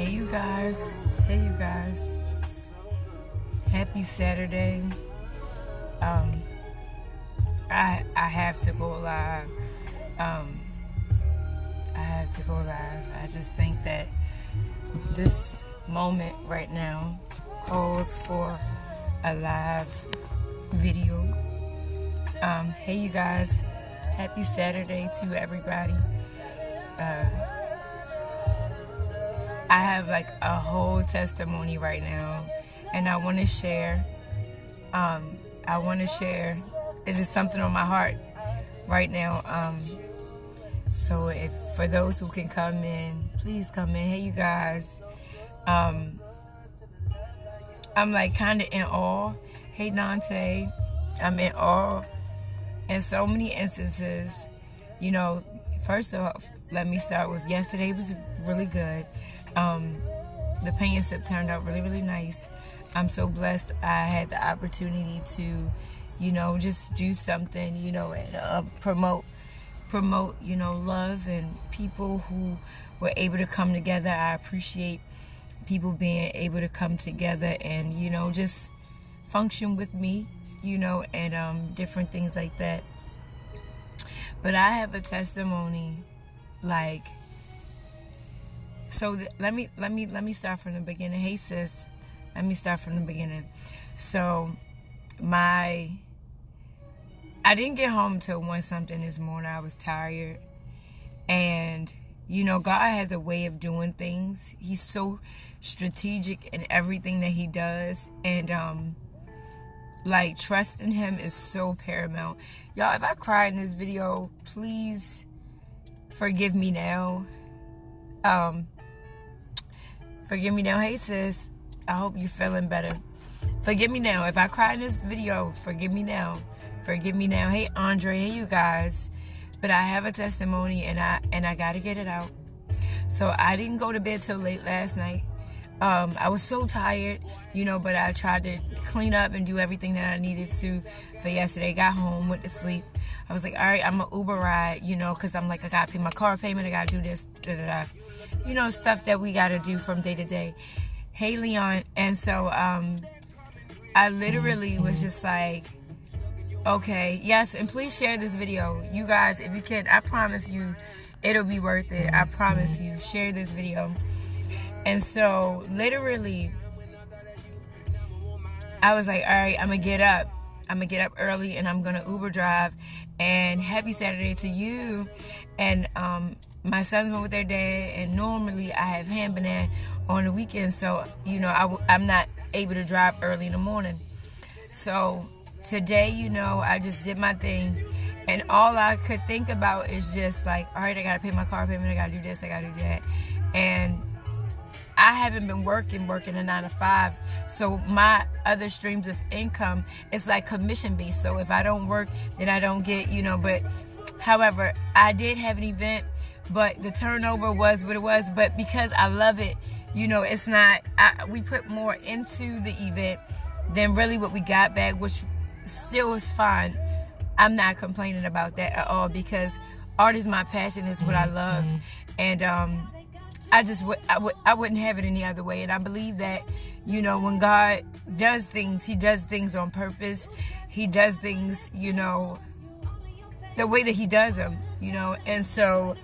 Hey you guys, happy Saturday. I have to go live. I just think that this moment right now calls for a live video. Hey you guys, happy Saturday to everybody. I have like a whole testimony right now, and I want to share. It's just something on my heart right now. So if for those who can come in, please come in. Hey you guys, I'm like kind of in awe. Hey Dante, I'm in awe in so many instances. You know, first off, let me start with yesterday was really good. The paint and sip turned out really, really nice. I'm so blessed I had the opportunity to, you know, just do something, you know, and promote, you know, love and people who were able to come together. I appreciate people being able to come together and, you know, just function with me, you know, and different things like that. But I have a testimony, like, so let me start from the beginning. Hey sis, let me start from the beginning. So I didn't get home till 1 something this morning. I was tired, and you know, God has a way of doing things. He's so strategic in everything that he does, and like trusting him is so paramount. Y'all, if I cry in this video, please forgive me now. Forgive me now. Hey sis, I hope you're feeling better. Forgive me now. If I cry in this video, forgive me now. Forgive me now. Hey Andre, hey you guys. But I have a testimony, and I gotta get it out. So I didn't go to bed till late last night. I was so tired, you know, but I tried to clean up and do everything that I needed to for yesterday. Got home, went to sleep. I was like, all right, I'm an Uber ride, you know, because I'm like, I got to pay my car payment. I got to do this, da-da-da. You know, stuff that we got to do from day to day. Hey, Leon. And so I literally was just like, okay, yes, and please share this video. You guys, if you can, I promise you it'll be worth it. I promise you. Share this video. And so literally, I was like, all right, I'm going to get up. I'm going to get up early, and I'm going to Uber drive. And happy Saturday to you. And my sons went with their dad, and normally I have ham banana on the weekend, so you know I'm not able to drive early in the morning. So today, you know, I just did my thing, and all I could think about is just like, all right, I gotta pay my car payment, I gotta do this, I gotta do that. And I haven't been working a 9 to 5, so my other streams of income is like commission based. So if I don't work, then I don't get, you know. But however, I did have an event, but the turnover was what it was. But because I love it, you know, it's not. We put more into the event than really what we got back, which still is fine. I'm not complaining about that at all, because art is my passion, is what I love, and I wouldn't have it any other way. And I believe that, you know, when God does things, he does things on purpose. He does things, you know, the way that he does them, you know. And so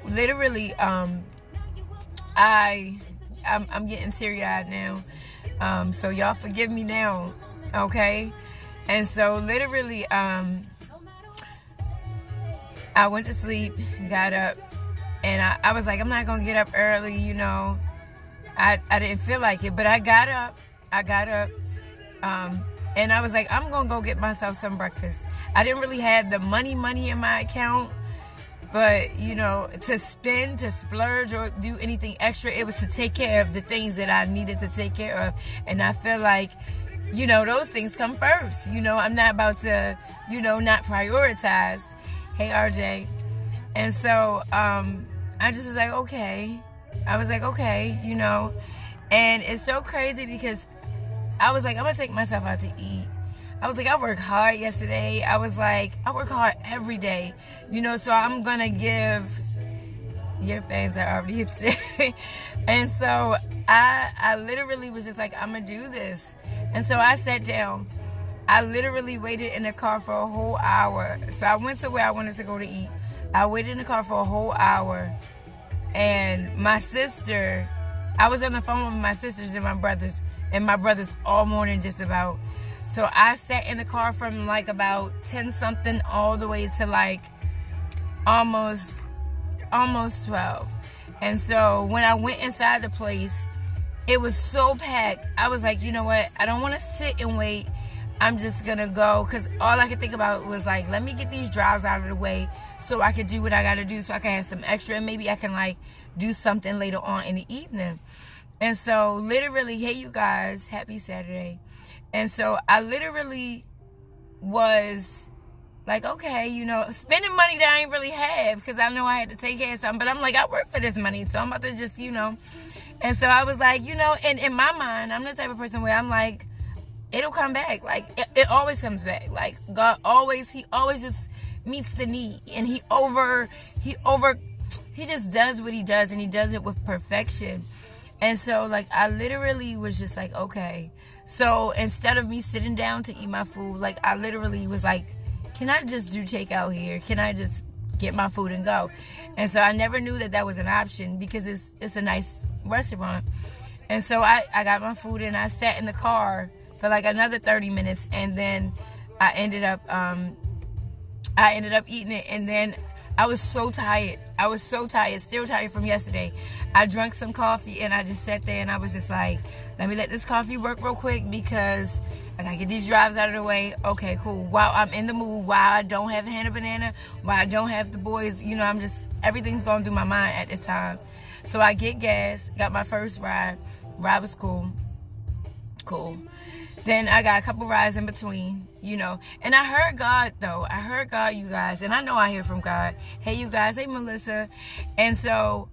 literally, I'm getting teary-eyed now. So y'all forgive me now, okay? And so literally, I went to sleep, got up, and I was like, I'm not gonna get up early, you know. I didn't feel like it, but I got up, and I was like, I'm gonna go get myself some breakfast. I didn't really have the money in my account, but you know, to spend, to splurge, or do anything extra, it was to take care of the things that I needed to take care of. And I feel like, you know, those things come first. You know, I'm not about to, you know, not prioritize. Hey RJ. And so I just was like, okay. I was like, okay, you know. And it's so crazy because I was like, I'm going to take myself out to eat. I was like, I worked hard yesterday. I was like, I work hard every day, you know, so I'm going to give, Your fans are already there. And so I literally was just like, I'm going to do this. And so I sat down. I literally waited in the car for a whole hour. So I went to where I wanted to go to eat. I waited in the car for a whole hour. And my sister, I was on the phone with my sisters and my brothers all morning just about. So I sat in the car from like about 10 something all the way to like almost 12. And so when I went inside the place, it was so packed. I was like, you know what? I don't want to sit and wait. I'm just going to go. Because all I could think about was like, let me get these drives out of the way so I could do what I got to do, so I can have some extra, and maybe I can like do something later on in the evening. And so literally, hey you guys, happy Saturday. And so I literally was like, okay, you know, spending money that I ain't really have, because I know I had to take care of something. But I'm like, I work for this money, so I'm about to just, you know. And so I was like, you know, and in my mind, I'm the type of person where I'm like, it'll come back. Like, it always comes back. Like, God he always just meets the need. And he just does what he does, and he does it with perfection. And so, like, I literally was just like, okay. So instead of me sitting down to eat my food, like, I literally was like, can I just do takeout here? Can I just get my food and go? And so I never knew that was an option, because it's a nice restaurant. And so I got my food, and I sat in the car for like another 30 minutes, and then I ended up eating it. And then I was so tired, still tired from yesterday. I drank some coffee, and I just sat there, and I was just like, let me let this coffee work real quick, because I gotta get these drives out of the way. Okay, cool. While I'm in the mood, while I don't have Hannah Banana, while I don't have the boys, you know, everything's going through my mind at this time. So I get gas, got my first ride. Ride was cool. Then I got a couple rides in between, you know. And I heard God, though. I heard God, you guys. And I know I hear from God. Hey, you guys. Hey, Melissa. And so,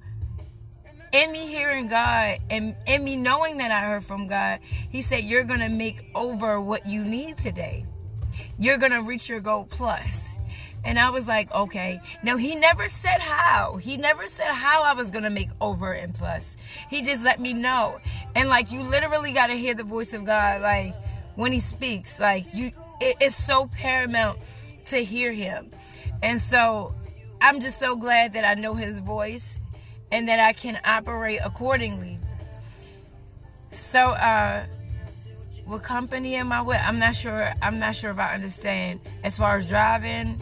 in me hearing God, and in me knowing that I heard from God, He said, you're going to make over what you need today. You're going to reach your goal plus. And I was like, okay. Now, He never said how. He never said how I was going to make over and plus. He just let me know. And, like, you literally got to hear the voice of God, like, when He speaks. Like, it's so paramount to hear Him. And so, I'm just so glad that I know His voice and that I can operate accordingly. So, what company am I with? I'm not sure if I understand. As far as driving,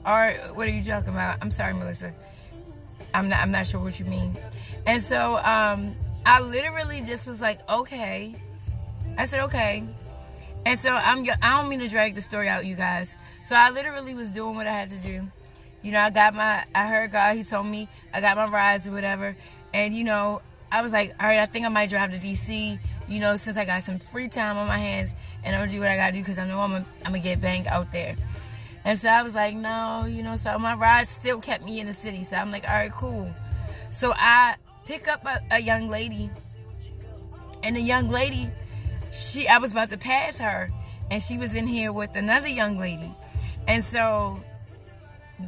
or what are you talking about? I'm sorry, Melissa. I'm not sure what you mean. And so I literally just was like, okay. I said, okay. And so I don't mean to drag the story out, you guys. So I literally was doing what I had to do. You know, I heard God. He told me I got my rides or whatever. And, you know, I was like, all right, I think I might drive to D.C., you know, since I got some free time on my hands, and I'm going to do what I got to do, because I know I'm going to get banged out there. And so I was like, no, you know, so my ride still kept me in the city. So I'm like, all right, cool. So I pick up a young lady, and the young lady, I was about to pass her, and she was in here with another young lady. And so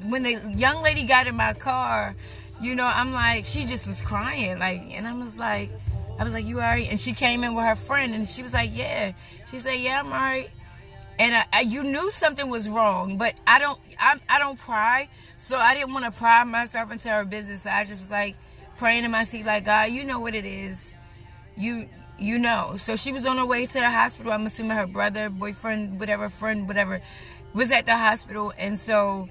when the young lady got in my car, you know, I'm like, she just was crying, like, and I was like, you all right? And she came in with her friend, and she was like, yeah. She said, yeah, I'm all right. And you knew something was wrong, but I don't pry, so I didn't want to pry myself into her business. So I just was like praying in my seat, like, God, you know what it is, you know. So she was on her way to the hospital. I'm assuming her brother, boyfriend, whatever, friend, whatever, was at the hospital, and so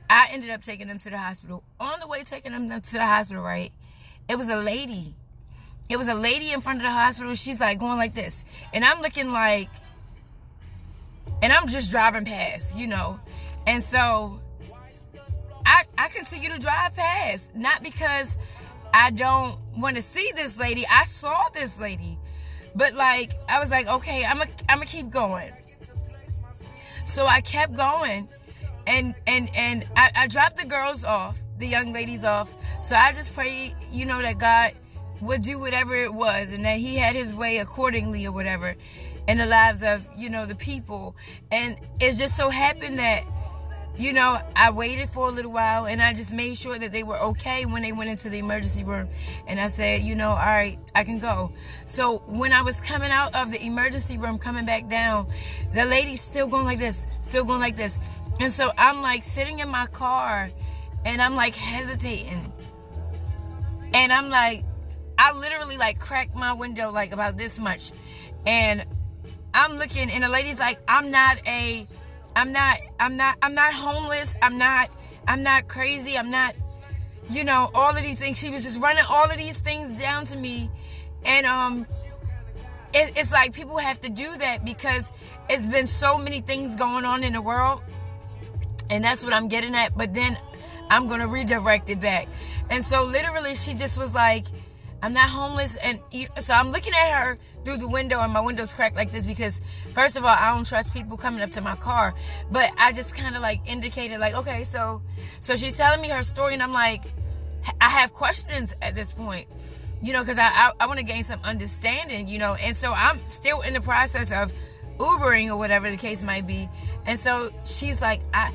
I ended up taking them to the hospital. On the way taking them to the hospital, right, it was a lady. It was a lady in front of the hospital. She's like going like this, and I'm looking like. And I'm just driving past, you know. And so I continue to drive past. Not because I don't want to see this lady. I saw this lady. But, like, I was like, okay, I'm gonna keep going. So I kept going. And I dropped the girls off, the young ladies off. So I just prayed, you know, that God would do whatever it was, and that He had His way accordingly or whatever in the lives of, you know, the people. And it just so happened that you know, I waited for a little while, and I just made sure that they were okay when they went into the emergency room. And I said, you know, all right, I can go. So when I was coming out of the emergency room, coming back down, the lady's still going like this, still going like this. And so I'm like sitting in my car, and I'm like hesitating. And I'm like, I literally like cracked my window like about this much. And I'm looking, and the lady's like, I'm not homeless. I'm not crazy. I'm not, you know, all of these things. She was just running all of these things down to me. And it's like people have to do that because it's been so many things going on in the world. And that's what I'm getting at. But then I'm going to redirect it back. And so literally she just was like, I'm not homeless. And so I'm looking at her through the window, and my window's cracked like this because, first of all, I don't trust people coming up to my car. But I just kind of like indicated like, okay, so she's telling me her story, and I'm like, I have questions at this point, you know, because I want to gain some understanding, you know. And so I'm still in the process of Ubering or whatever the case might be. And so she's like, I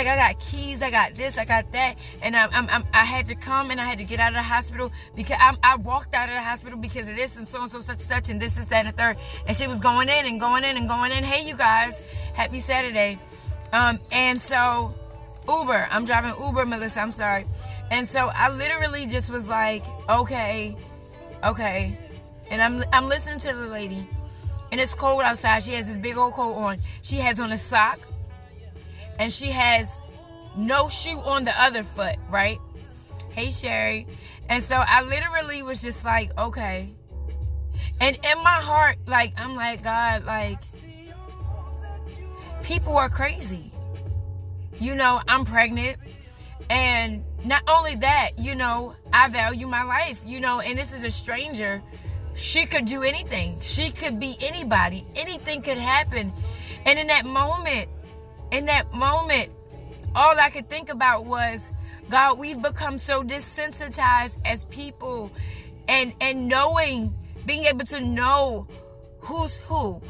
got keys, I got this, I got that, and I had to come, and I had to get out of the hospital because I walked out of the hospital because of this and so such and such, and this, that, and the third. And she was going in and going in and going in. Hey, you guys, happy Saturday. And so Uber, I'm driving Uber, Melissa, I'm sorry. And so I literally just was like, okay. And I'm listening to the lady. And it's cold outside. She has this big old coat on. She has on a sock. And she has no shoe on the other foot, right? Hey, Sherry. And so I literally was just like, okay. And in my heart, like, I'm like, God, like, people are crazy. You know, I'm pregnant. And not only that, you know, I value my life, you know, and this is a stranger. She could do anything. She could be anybody. Anything could happen. And in that moment, all I could think about was, God, we've become so desensitized as people, and knowing, being able to know who's who.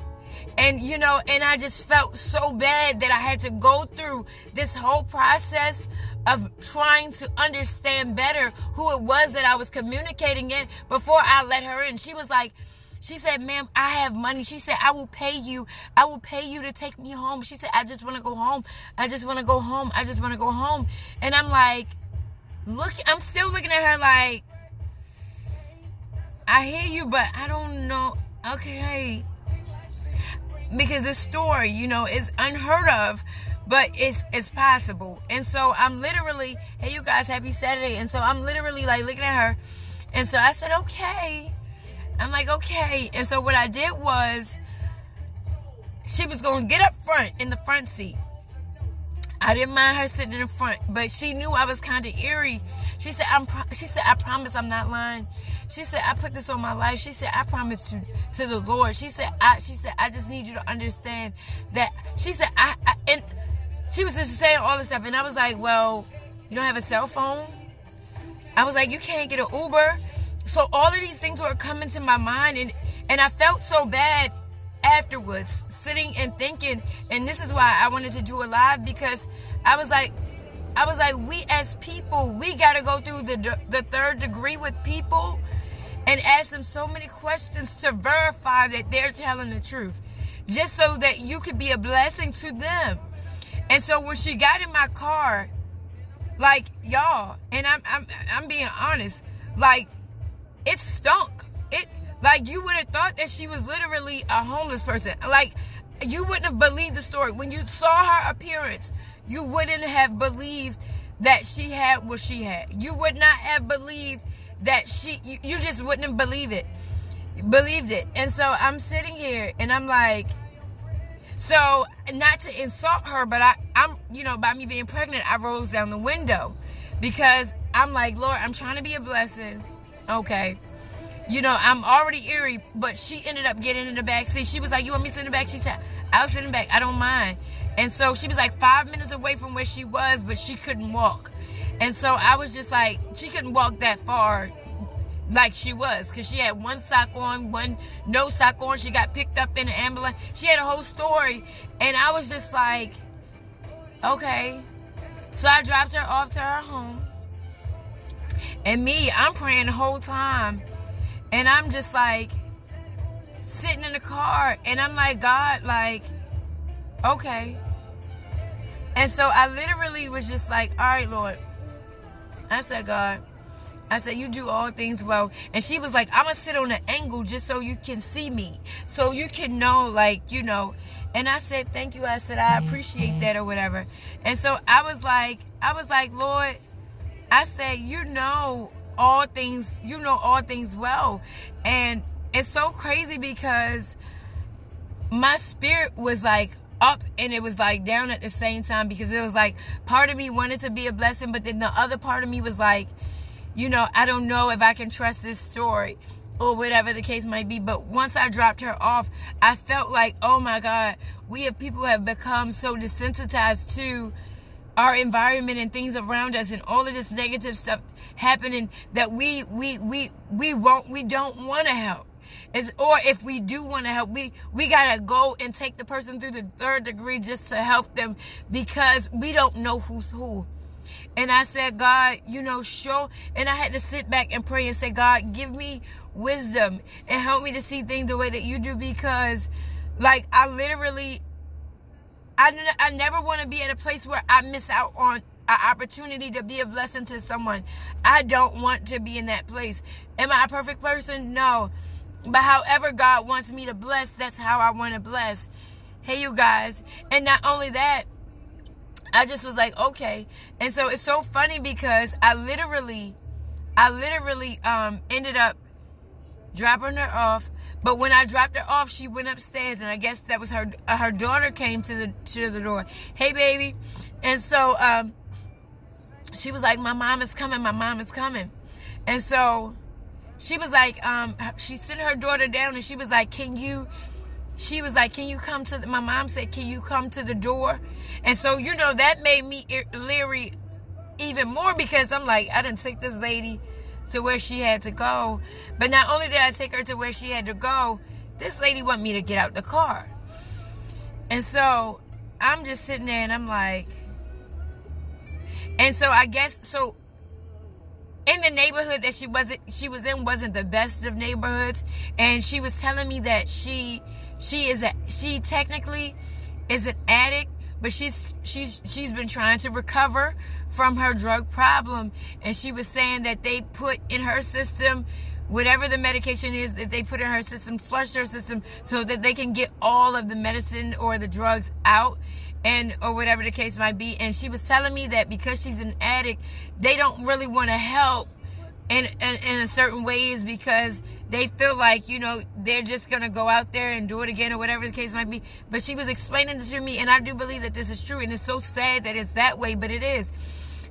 And, you know, and I just felt so bad that I had to go through this whole process of trying to understand better who it was that I was communicating in before I let her in. She was like, she said, ma'am, I have money. She said, I will pay you to take me home. She said, I just want to go home. I just want to go home. I just want to go home. And I'm like, I'm still looking at her like, I hear you, but I don't know. Okay. Because this story, you know, is unheard of, but it's possible. And so I'm literally, hey, you guys, happy Saturday. And so I'm literally like looking at her. And so I said, okay. I'm like, okay. And so what I did was, she was going to get up front in the front seat. I didn't mind her sitting in the front, but she knew I was kind of eerie. She said, I promise I'm not lying. She said, I put this on my life. She said, I promise to the Lord. She said, I just need you to understand that. She said, and she was just saying all this stuff. And I was like, well, you don't have a cell phone? I was like, you can't get an Uber? So all of these things were coming to my mind. And I felt so bad afterwards, sitting and thinking. And this is why I wanted to do a live, because I was like, we as people, we got to go through the third degree with people and ask them so many questions to verify that they're telling the truth, just so that you could be a blessing to them. And so when she got in my car, like, y'all, and I'm being honest, like, it stunk. Like, you would have thought that she was literally a homeless person. Like, you wouldn't have believed the story. When you saw her appearance, you wouldn't have believed that she had what she had. You would not have believed that you just wouldn't have believed it. And so I'm sitting here and I'm like, so not to insult her, but I'm, you know, by me being pregnant, I rolls down the window because I'm like, Lord, I'm trying to be a blessing. Okay. You know, I'm already eerie, but she ended up getting in the back seat. She was like, you want me to sit in the back? She said, I'll sit in the back. I don't mind. And so she was like 5 minutes away from where she was, but she couldn't walk. And so I was just like, she couldn't walk that far like she was, because she had one sock on, one no sock on. She got picked up in an ambulance. She had a whole story. And I was just like, okay. So I dropped her off to her home. And I'm praying the whole time. And I'm just like sitting in the car. And I'm like, God, like, okay. And so I literally was just like, all right, Lord. I said, God, I said, you do all things well. And she was like, I'm going to sit on an angle just so you can see me. So you can know, like, you know. And I said, thank you. I said, I appreciate that or whatever. And so I was like, Lord, I said, you know all things well. And it's so crazy because my spirit was like up and it was like down at the same time, because it was like part of me wanted to be a blessing, but then the other part of me was like, you know, I don't know if I can trust this story or whatever the case might be. But once I dropped her off, I felt like, oh my God, people have become so desensitized to our environment and things around us and all of this negative stuff happening that we don't want to help. Or if we do want to help, we gotta go and take the person through the 3rd degree just to help them, because we don't know who's who. And I said, God, you know, and I had to sit back and pray and say, God, give me wisdom and help me to see things the way that you do, because like I never want to be at a place where I miss out on an opportunity to be a blessing to someone. I don't want to be in that place. Am I a perfect person? No. But however God wants me to bless, that's how I want to bless. Hey, you guys. And not only that, I just was like, okay. And so it's so funny because I literally ended up dropping her off. But when I dropped her off, she went upstairs, and I guess that was her daughter came to the door. Hey, baby. And so she was like, my mom is coming. And so she was like, she sent her daughter down, and she was like, can you come to my mom said, can you come to the door? And so, you know, that made me leery even more, because I'm like, I didn't take this lady to where she had to go. But not only did I take her to where she had to go, this lady wanted me to get out the car. And so I'm just sitting there and I'm like, and so I guess, so in the neighborhood that she was in wasn't the best of neighborhoods. And she was telling me that she technically is an addict, but she's been trying to recover from her drug problem. And she was saying that they put in her system whatever the medication is that they put in her system, flush her system, so that they can get all of the medicine or the drugs out, and or whatever the case might be. And she was telling me that because she's an addict, they don't really want to help in a certain ways, because they feel like, you know, they're just going to go out there and do it again or whatever the case might be. But she was explaining it to me, and I do believe that this is true, and it's so sad that it's that way, but it is.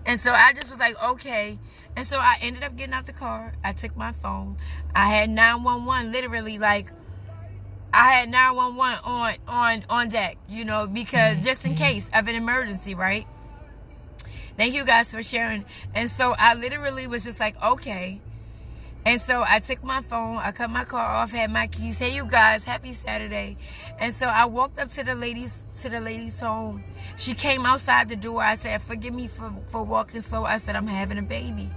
And so I just was like, okay. And so I ended up getting out the car. I took my phone. I had 911, literally, like, I had 911 on deck, you know, because just in case of an emergency, right? Thank you guys for sharing. And so I literally was just like, okay. And so I took my phone, I cut my car off, had my keys. Hey, you guys, happy Saturday. And so I walked up to the lady's home. She came outside the door. I said, forgive me for walking slow. I said, I'm having a baby.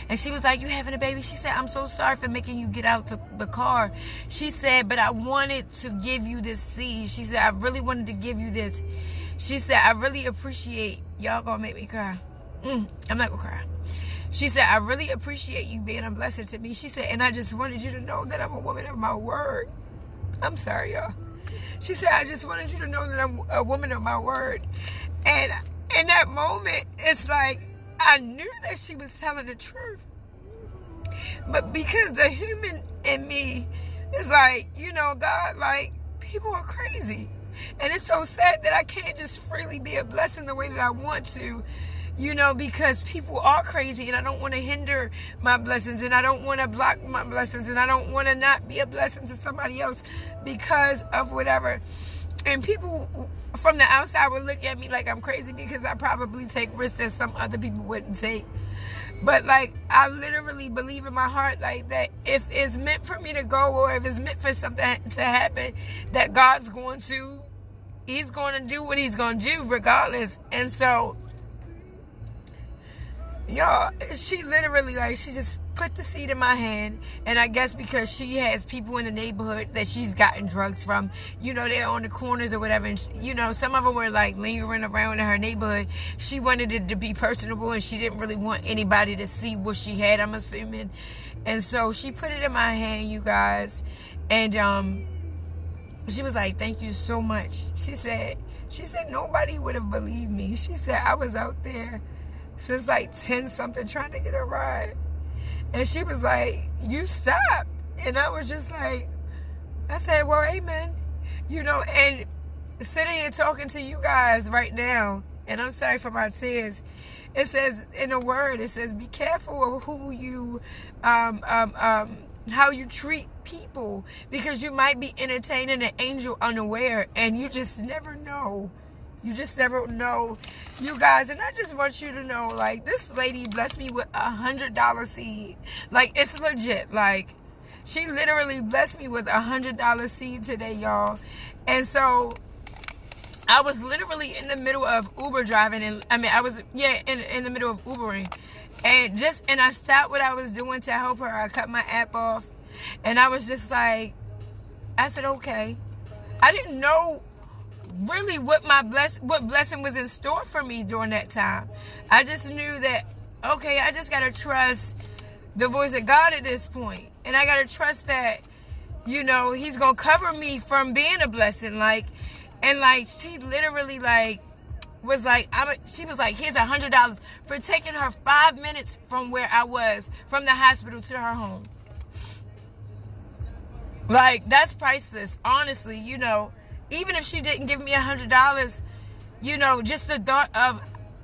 And she was like, you having a baby? She said, I'm so sorry for making you get out the car. She said, but I wanted to give you this seed. She said, I really wanted to give you this. She said, I really appreciate, y'all gonna make me cry. I'm not gonna cry. She said, I really appreciate you being a blessing to me. She said, and I just wanted you to know that I'm a woman of my word. I'm sorry, y'all. She said, I just wanted you to know that I'm a woman of my word. And in that moment, it's like, I knew that she was telling the truth. But because the human in me is like, you know, God, like, people are crazy. And it's so sad that I can't just freely be a blessing the way that I want to, you know, because people are crazy, and I don't want to hinder my blessings, and I don't want to block my blessings, and I don't want to not be a blessing to somebody else because of whatever. And people from the outside would look at me like I'm crazy because I probably take risks that some other people wouldn't take. But like, I literally believe in my heart like that if it's meant for me to go, or if it's meant for something to happen, that God's going to, he's going to do what he's going to do regardless. And so Y'all, she literally, like, she just put the seed in my hand. And I guess because she has people in the neighborhood that she's gotten drugs from, you know, they're on the corners or whatever. And, you know, some of them were, like, lingering around in her neighborhood. She wanted it to be personable, and she didn't really want anybody to see what she had, I'm assuming. And so she put it in my hand, you guys. And she was like, thank you so much. She said nobody would have believed me. She said I was out there since like 10 something trying to get a ride. And she was like, you stopped. And I was just like, I said, well, amen. You know, and sitting here talking to you guys right now, and I'm sorry for my tears, it says in a word, it says, be careful of who you, how you treat people, because you might be entertaining an angel unaware, and you just never know. You just never know, you guys. And I just want you to know, like, this lady blessed me with $100 seed. Like, it's legit. Like, she literally blessed me with $100 seed today, y'all. And so I was literally in the middle of Uber driving, and I was in the middle of Ubering, and I stopped what I was doing to help her. I cut my app off, and I was just like, I said, okay. I didn't know really what blessing was in store for me during that time. I just knew that, okay, I just gotta trust the voice of God at this point, and I gotta trust that, you know, He's gonna cover me from being a blessing. Like, and like, she literally like was like, she was like, here's $100 for taking her 5 minutes from where I was, from the hospital to her home. Like, that's priceless, honestly. You know, even if she didn't give me $100, you know, just the thought of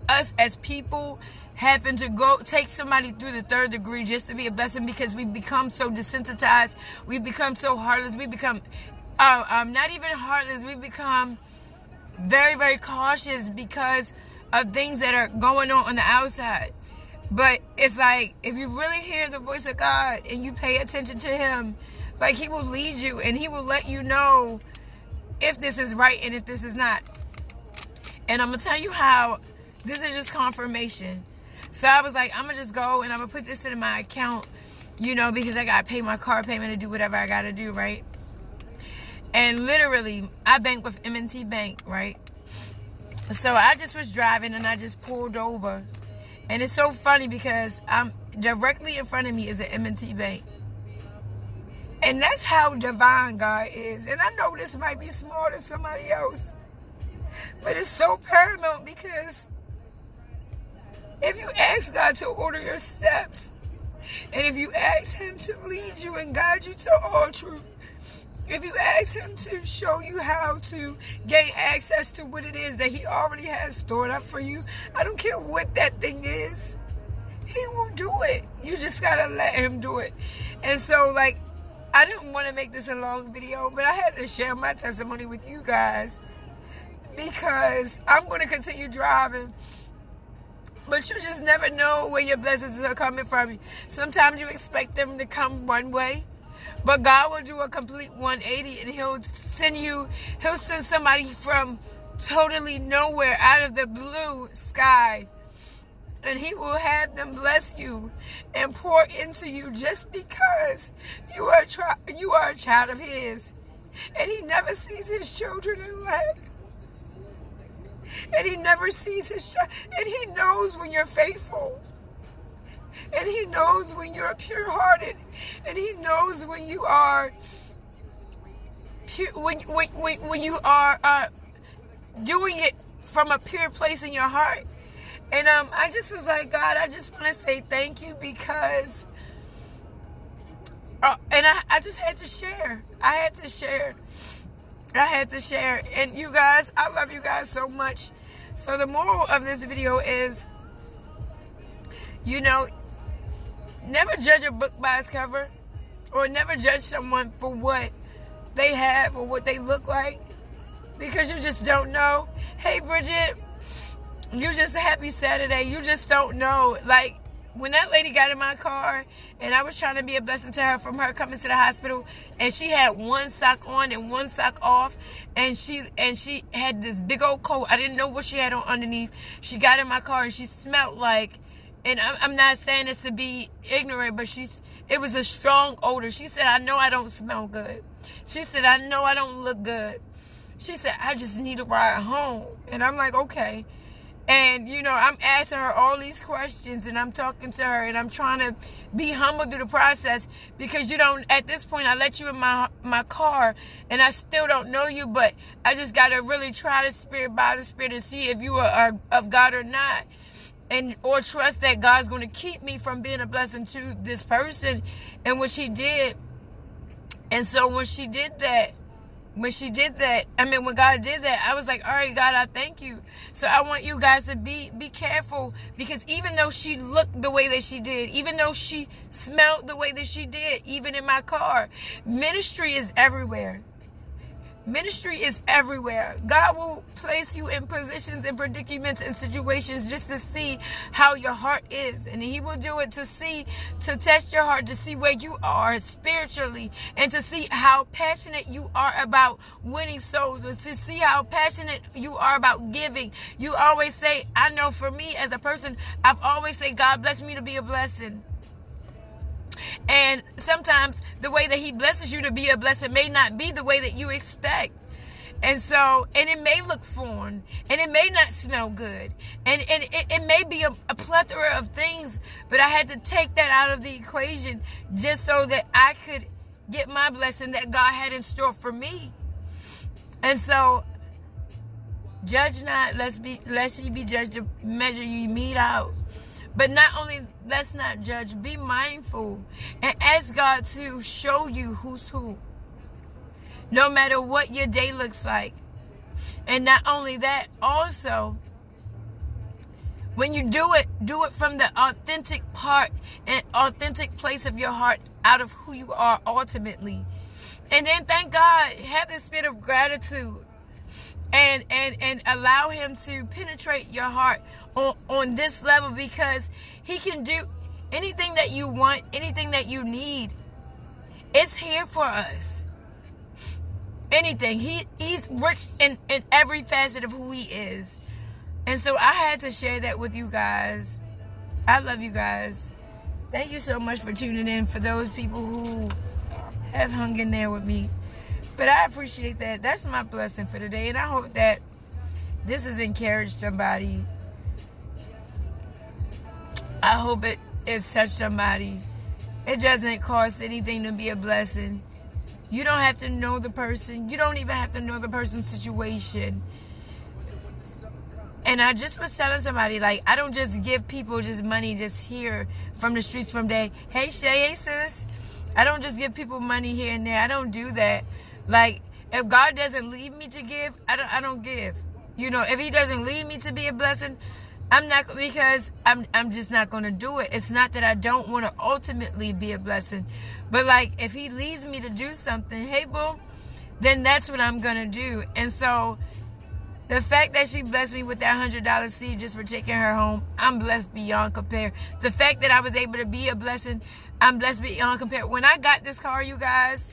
us as people having to go take somebody through the third degree just to be a blessing, because we become so desensitized, we become so heartless, we become not even heartless, we become very, very cautious because of things that are going on the outside. But it's like, if you really hear the voice of God and you pay attention to Him, like, He will lead you and He will let you know if this is right and if this is not. And I'm going to tell you how this is just confirmation. So I was like, I'm going to just go and I'm going to put this into my account, you know, because I got to pay my car payment to do whatever I got to do, right? And literally, I bank with M&T Bank, right? So I just was driving and I just pulled over. And it's so funny because I'm directly in front of me is an M&T Bank. And that's how divine God is. And I know this might be small to somebody else, but it's so paramount, because if you ask God to order your steps, and if you ask Him to lead you and guide you to all truth, if you ask Him to show you how to gain access to what it is that He already has stored up for you, I don't care what that thing is, He will do it. You just gotta let Him do it. And so, like, I didn't want to make this a long video, but I had to share my testimony with you guys, because I'm going to continue driving. But you just never know where your blessings are coming from. Sometimes you expect them to come one way, but God will do a complete 180, and He'll send somebody from totally nowhere, out of the blue sky, and He will have them bless you and pour into you just because you are a child of His. And He never sees His children in lack. And He never sees His child. And He knows when you're faithful. And He knows when you're pure-hearted. And He knows when you are when you are doing it from a pure place in your heart. And I just was like, God, I just want to say thank you, because and I just had to share. I had to share. And you guys, I love you guys so much. So the moral of this video is, you know, never judge a book by its cover, or never judge someone for what they have or what they look like, because you just don't know. Hey, Bridget, you just a happy Saturday. You just don't know. Like, when that lady got in my car and I was trying to be a blessing to her from her coming to the hospital, and she had one sock on and one sock off, and she had this big old coat. I didn't know what she had on underneath. She got in my car and she smelled like and I'm not saying this to be ignorant, but it was a strong odor. She said, I know I don't smell good. She said, I know I don't look good. She said, I just need a ride home. And I'm like, okay. And, I'm asking her all these questions, and I'm talking to her, and I'm trying to be humble through the process, because at this point, I let you in my car, and I still don't know you, but I just got to really try the Spirit by the Spirit and see if you are of God or not, or trust that God's going to keep me from being a blessing to this person, and which He did. And so when God did that, I was like, all right, God, I thank you. So I want you guys to be careful, because even though she looked the way that she did, even though she smelled the way that she did, even in my car, ministry is everywhere. Ministry is everywhere. God will place you in positions and predicaments and situations just to see how your heart is. And He will do it to test your heart, to see where you are spiritually, and to see how passionate you are about winning souls, or to see how passionate you are about giving. You always say, I know for me as a person, I've always said, God bless me to be a blessing. And sometimes the way that He blesses you to be a blessing may not be the way that you expect. And it may look foreign, and it may not smell good, and it may be a plethora of things, but I had to take that out of the equation just so that I could get my blessing that God had in store for me. And so, judge not, lest ye be judged, to measure ye meet out. But not only, let's not judge, be mindful and ask God to show you who's who, no matter what your day looks like. And not only that, also, when you do it from the authentic part and authentic place of your heart, out of who you are ultimately. And then thank God, have the spirit of gratitude, and allow Him to penetrate your heart on this level, because He can do anything that you want, anything that you need. It's here for us. Anything. He's rich in every facet of who He is. And so I had to share that with you guys. I love you guys. Thank you so much for tuning in, for those people who have hung in there with me. But I appreciate that. That's my blessing for today. And I hope that this has encouraged somebody. I hope it has touched somebody. It doesn't cost anything to be a blessing. You don't have to know the person. You don't even have to know the person's situation. And I just was telling somebody, like, I don't just give people just money just here from the streets from day. Hey, Shay, hey, sis. I don't just give people money here and there. I don't do that. Like, if God doesn't lead me to give, I don't give. If He doesn't lead me to be a blessing, I'm not, because I'm just not going to do it. It's not that I don't want to ultimately be a blessing. But, like, if He leads me to do something, hey, boo, then that's what I'm going to do. And so, the fact that she blessed me with that $100 seed just for taking her home, I'm blessed beyond compare. The fact that I was able to be a blessing, I'm blessed beyond compare. When I got this car, you guys,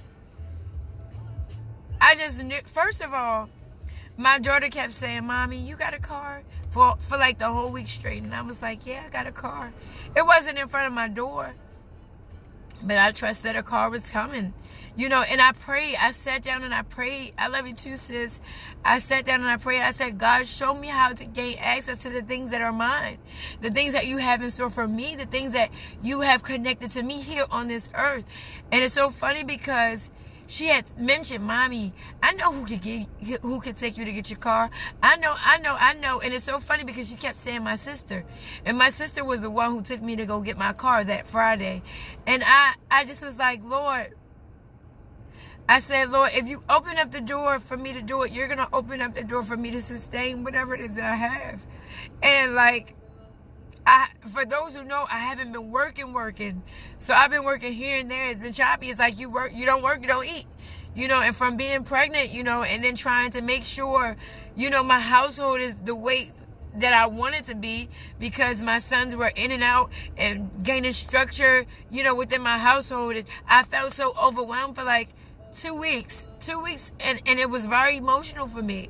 I just knew, first of all, my daughter kept saying, Mommy, you got a car? For like the whole week straight. And I was like, yeah, I got a car. It wasn't in front of my door, but I trusted that a car was coming. And I prayed. I sat down and I prayed. I love you too, sis. I sat down and I prayed. I said, God, show me how to gain access to the things that are mine. The things that you have in store for me. The things that you have connected to me here on this earth. And it's so funny because she had mentioned, Mommy, I know who could take you to get your car. I know. And it's so funny because she kept saying my sister. And my sister was the one who took me to go get my car that Friday. And I just was like, Lord, I said, Lord, if you open up the door for me to do it, you're going to open up the door for me to sustain whatever it is that I have. And like, for those who know, I haven't been working. So I've been working here and there. It's been choppy. It's like you don't work, you don't eat. And from being pregnant, and then trying to make sure, my household is the way that I want it to be, because my sons were in and out and gaining structure, within my household. And I felt so overwhelmed for like 2 weeks, and it was very emotional for me.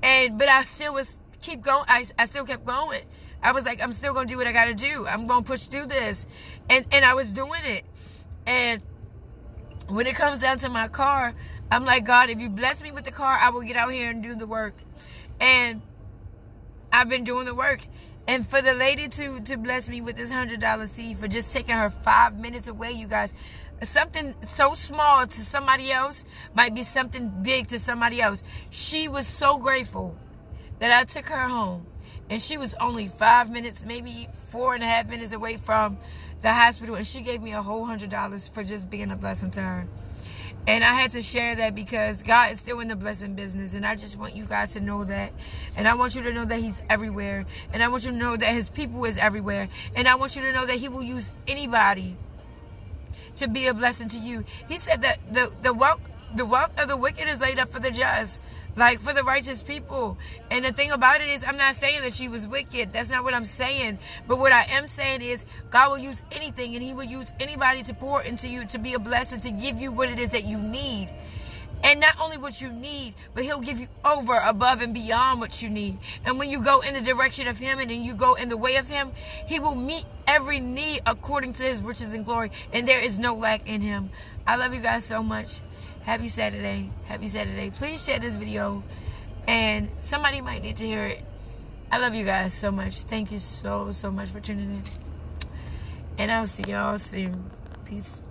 But I still kept going. I was like, I'm still going to do what I got to do. I'm going to push through this. And I was doing it. And when it comes down to my car, I'm like, God, if you bless me with the car, I will get out here and do the work. And I've been doing the work. And for the lady to bless me with this $100 seed for just taking her 5 minutes away, you guys, something so small to somebody else might be something big to somebody else. She was so grateful that I took her home. And she was only 5 minutes, maybe 4.5 minutes away from the hospital. And she gave me a whole $100 for just being a blessing to her. And I had to share that because God is still in the blessing business. And I just want you guys to know that. And I want you to know that He's everywhere. And I want you to know that His people is everywhere. And I want you to know that He will use anybody to be a blessing to you. He said that the wealth of the wicked is laid up for the just, like for the righteous people. And the thing about it is, I'm not saying that she was wicked. That's not what I'm saying. But what I am saying is, God will use anything, and He will use anybody to pour into you, to be a blessing, to give you what it is that you need. And not only what you need, but He'll give you over, above, and beyond what you need. And when you go in the direction of Him and then you go in the way of Him, He will meet every need according to His riches and glory. And there is no lack in Him. I love you guys so much. Happy Saturday. Happy Saturday. Please share this video. And somebody might need to hear it. I love you guys so much. Thank you so much for tuning in. And I'll see y'all soon. Peace.